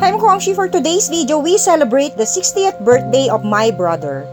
I'm Kwangshi. For today's video, we celebrate the 60th birthday of my brother.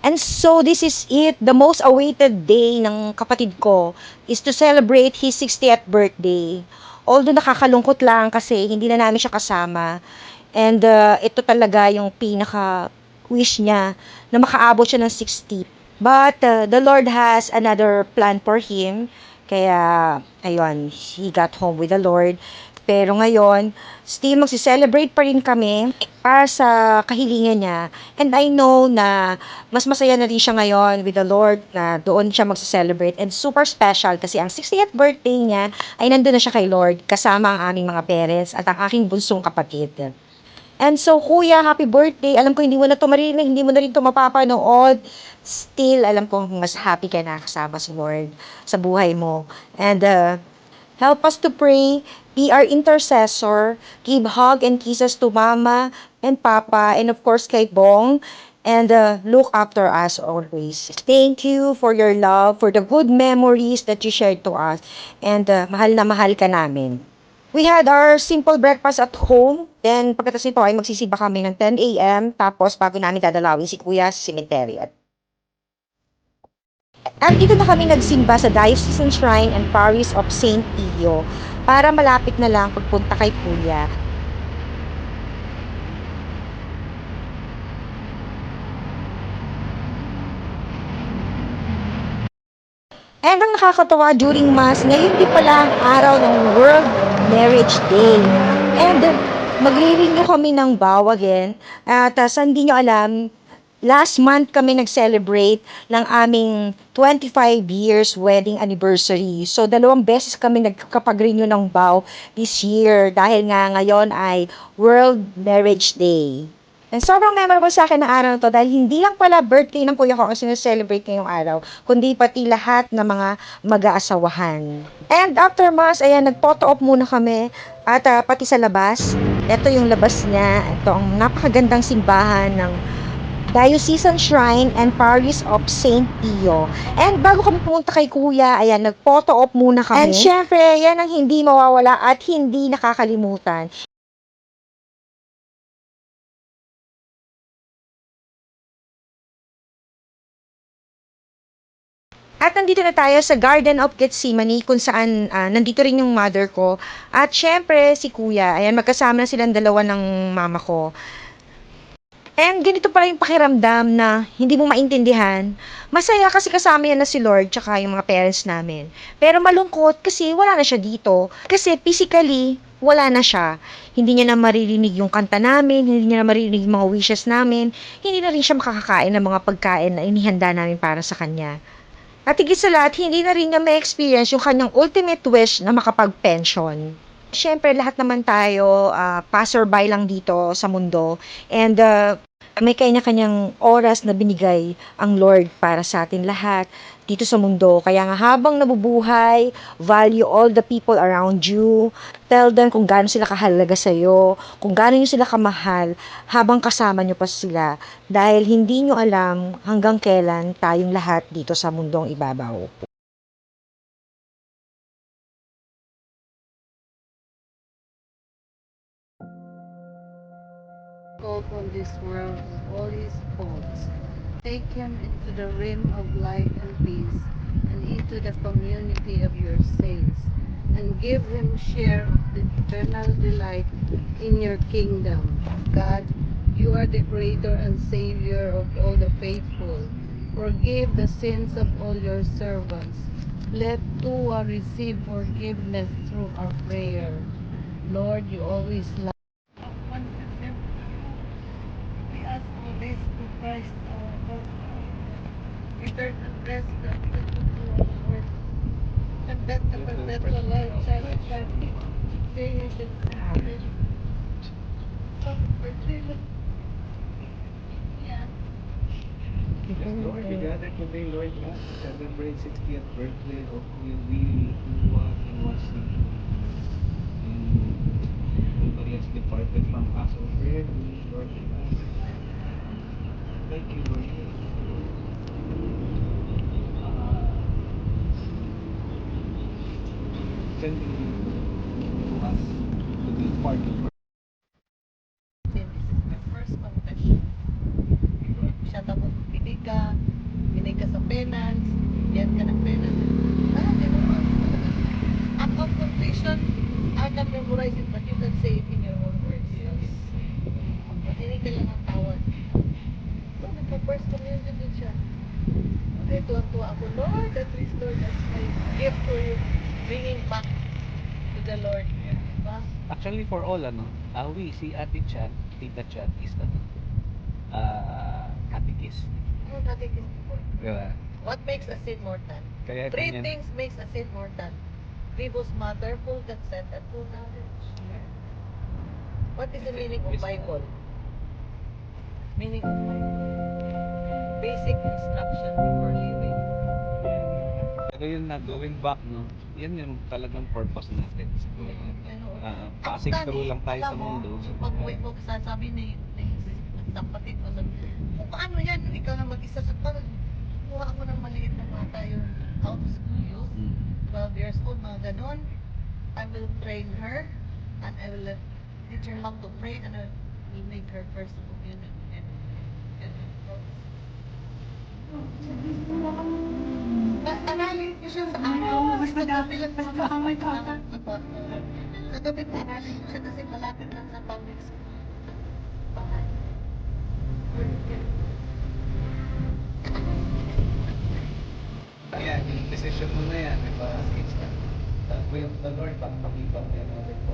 And so this is it, the most awaited day ng kapatid ko is to celebrate his 60th birthday. Although nakakalungkot lang kasi hindi na namin siya kasama. And ito talaga yung pinaka wish niya na makaabot siya ng 60. But the Lord has another plan for him. Kaya ayun, he got home with the Lord. Pero ngayon, still magsi-celebrate pa rin kami para sa kahilingan niya. And I know na mas masaya na rin siya ngayon with the Lord na doon siya magse-celebrate. And super special kasi ang 60th birthday niya ay nandun na siya kay Lord kasama ang aming mga parents at ang aking bunsong kapatid. And so, kuya, happy birthday. Alam ko hindi mo na ito marinig, hindi mo na rin ito mapapanood. Still, alam ko mas happy ka na kasama si Lord sa buhay mo. And help us to pray, be our intercessor, give hug and kisses to Mama and Papa, and of course kay Bong, and look after us always. Thank you for your love, for the good memories that you shared to us, and mahal na mahal ka namin. We had our simple breakfast at home. Then, pagkatapos nito ay magsisimba kami ng 10 a.m. Tapos, bago namin dadalawin si Kuya sa cemetery. At dito na kami nagsimba sa Diocesan Shrine and Parish of St. Pio para malapit na lang pagpunta kay Kuya. And ang nakakatawa during Mass, ngayon din pala ang araw ng World Marriage Day. And magre-renew kami ng vow again. At sa hindi nyo alam, last month kami nag-celebrate ng aming 25 years wedding anniversary. So, 2 beses kami nagkapag-renew ng vow this year dahil nga ngayon ay World Marriage Day. And sobrang memorable sa akin na araw to dahil hindi lang pala birthday ng kuya ko ang sineselebrate ngayong araw, kundi pati lahat ng mga mag-aasawahan. And after Mass, ayan, nag-photo op muna kami at pati sa labas. Ito yung labas niya. Ito ang napakagandang simbahan ng Diocesan Shrine and Parish of St. Pio. And bago kami pumunta kay Kuya, ayan, nag-photo op muna kami. And syempre, yan ang hindi mawawala at hindi nakakalimutan. At nandito na tayo sa Garden of Gethsemane kung saan nandito rin yung mother ko. At syempre si Kuya, ayan magkasama na silang dalawa ng mama ko. And ganito pala yung pakiramdam na hindi mo maintindihan. Masaya kasi kasama yan na si Lord tsaka yung mga parents namin. Pero malungkot kasi wala na siya dito. Kasi physically, wala na siya. Hindi niya na maririnig yung kanta namin, hindi niya na maririnig yung mga wishes namin, hindi na rin siya makakakain ng mga pagkain na inihanda namin para sa kanya. At higit sa lahat, hindi na rin niya ma-experience yung kanyang ultimate wish na makapag-pension. Siyempre, lahat naman tayo, passerby lang dito sa mundo. And may kanya-kanyang oras na binigay ang Lord para sa atin lahat dito sa mundo. Kaya nga habang nabubuhay, value all the people around you. Tell them kung gaano sila kahalaga sa'yo, kung gaano nyo sila kamahal habang kasama nyo pa sila. Dahil hindi nyo alam hanggang kailan tayong lahat dito sa mundong ibabaw. Go from this world with all his faults. Take him into the realm of light and peace, and into the community of your saints, and give him share of the eternal delight in your kingdom. God, you are the creator and savior of all the faithful. Forgive the sins of all your servants. Let Tua receive forgiveness through our prayer. Lord, you always love. We ask for this to Christ our Lord. Eternal rest that we to our Lord. And that the perpetual life shall be granted. Day and night. Happy birthday, Lord. Yeah. Yes, Lord, we gather today, Lord God, to celebrate 60th birthday of Kuya Willie, who sending us to the party. This is my first confession. Siya tapos pinig ka sa penance, yan ka ng penance. Memorize. Act of confession, I can memorize it, but you can say it in your own words. Yes. Makinig ka lang ang tawag. So, nagpa-first communion din siya. Okay, tuwa-tuwa ako, Lord, at least, Lord, that's my gift for you. Bringing back to the Lord. Diba? Actually, for all, si Ate Chan, Tita Chan is, catechist. Ano natin po? Diba? What makes a sin mortal? Kaya Three ganyan. things makes a sin mortal. Grievous matter, full consent, and full knowledge. What is the meaning of Bible? Meaning of Bible. Basic instruction before living. Pero yun na, going back, no? Yan yung talagang purpose natin. Passing through lang tayo sa mundo. So pag uwi mo, sasabi ni kapatid mo, kung paano yan, ikaw na mag-isa sa pag kuha mo ng maliit na bata yung out of school youth, 12 years old, mga ganon. I will train her and I will teach her how to pray and I will make her first communion and aralin niyo siya sa araw. Mas madami lang sa kamay bata. Sa gabi po, aralin niyo siya kasi malapit lang sa public school. Yan, yung decision mo na yan, diba? It's the way of the Lord, pagpakipag yan natin po.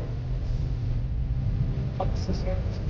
Pagsaservice.